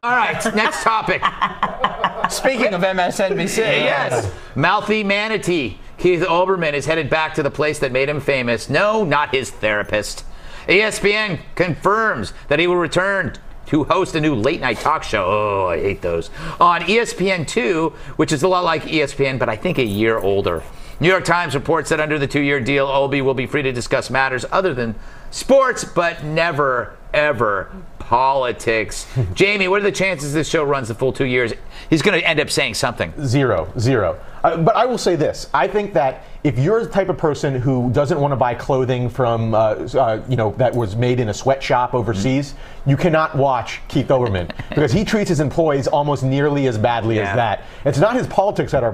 All right, next topic. Speaking of MSNBC. Yes. Mouthy manatee Keith Olbermann is headed back to the place that made him famous. No, not his therapist. ESPN confirms that he will return to host a new late-night talk show. Oh, I hate those. On ESPN2, which is a lot like ESPN, but I think a year older. New York Times reports that under the 2-year deal, Olby will be free to discuss matters other than sports, but never, ever politics. Jamie, what are the chances this show runs the full 2 years? He's going to end up saying something. Zero. But I will say this. I think that if you're the type of person who doesn't want to buy clothing from, that was made in a sweatshop overseas, you cannot watch Keith Olbermann because he treats his employees almost nearly as badly as that. It's not his politics that are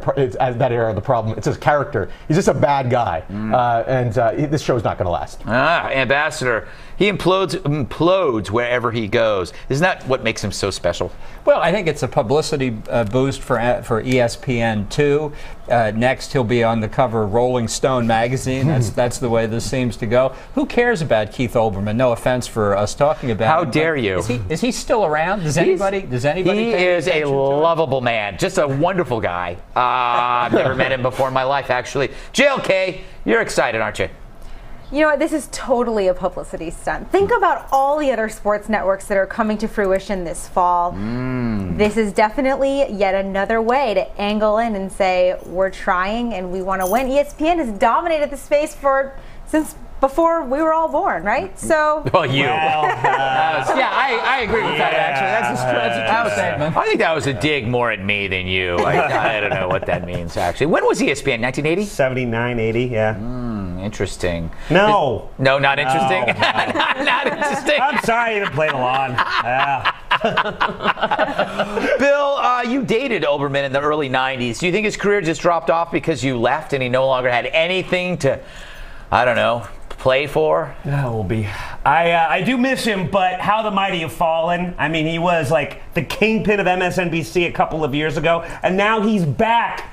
the problem. It's his character. He's just a bad guy. And this show's not going to last. Ambassador, he implodes wherever he goes. Isn't that what makes him so special? Well, I think it's a publicity boost for ESPN2. Next, he'll be on the cover of Rolling Stone magazine. That's the way this seems to go. Who cares about Keith Olbermann? No offense for us talking about How him. dare you? Is he still around? Does anybody? He is a lovable man. Just a wonderful guy. I've never met him before in my life, actually. JLK, you're excited, aren't you? You know what? This is totally a publicity stunt. Think about all the other sports networks that are coming to fruition this fall. This is definitely yet another way to angle in and say, we're trying and we want to win. ESPN has dominated the space since before we were all born, right? So. Well, you. I agree with that, actually. That's a true statement. I think that was a dig more at me than you. I don't know what that means, actually. When was ESPN? 1980? 79, 80, yeah. Interesting. No. Not interesting? No. Not interesting. I'm sorry you didn't play along. Bill, you dated Olbermann in the early 90s. Do you think his career just dropped off because you left and he no longer had anything to, I don't know, play for? Olby. I do miss him, but how the mighty have fallen. I mean, he was like the kingpin of MSNBC a couple of years ago, and now he's back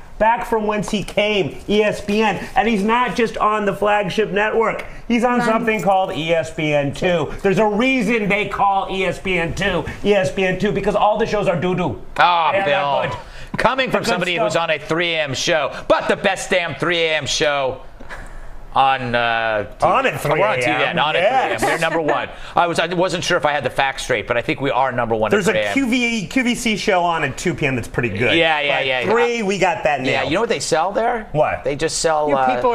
from whence he came, ESPN. And he's not just on the flagship network. He's on something called ESPN2. There's a reason they call ESPN2 because all the shows are doo-doo. Bill. Coming from somebody who's on a 3 a.m. show, but the best damn 3 a.m. show on TV. On at 3 We're on TV, a.m. on at 3 a.m. We're number one. I wasn't sure if I had the facts straight, but I think we are number one. There's at 3 a QVC show on at 2 p.m. that's pretty good. Yeah. 3, we got that nailed. Yeah, you know what they sell there? What? They just sell.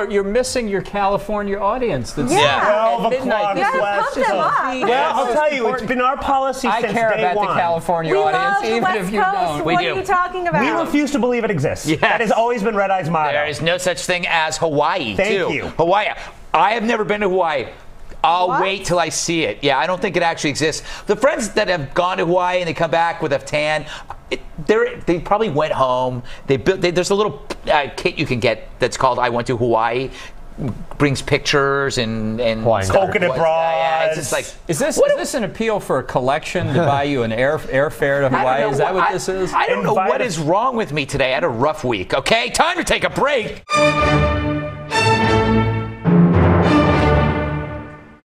You're missing your California audience. That's 12 midnight. o'clock. Well, I'll tell you, it's been our policy since day one. I care about the California audience, even if you don't. What are you talking about? We refuse to believe it exists. Yes. That has always been Red Eye's motto. There is no such thing as Hawaii, Thank you. Hawaii. I have never been to Hawaii. I'll wait till I see it. Yeah, I don't think it actually exists. The friends that have gone to Hawaii and they come back with a tan, they probably went home. There's a little kit you can get that's called I Went to Hawaii. Brings pictures and coconut bras. It's just like, is this an appeal for a collection to buy you an airfare to Hawaii? Is that what this is? I don't know what is wrong with me today. I had a rough week. Okay, time to take a break.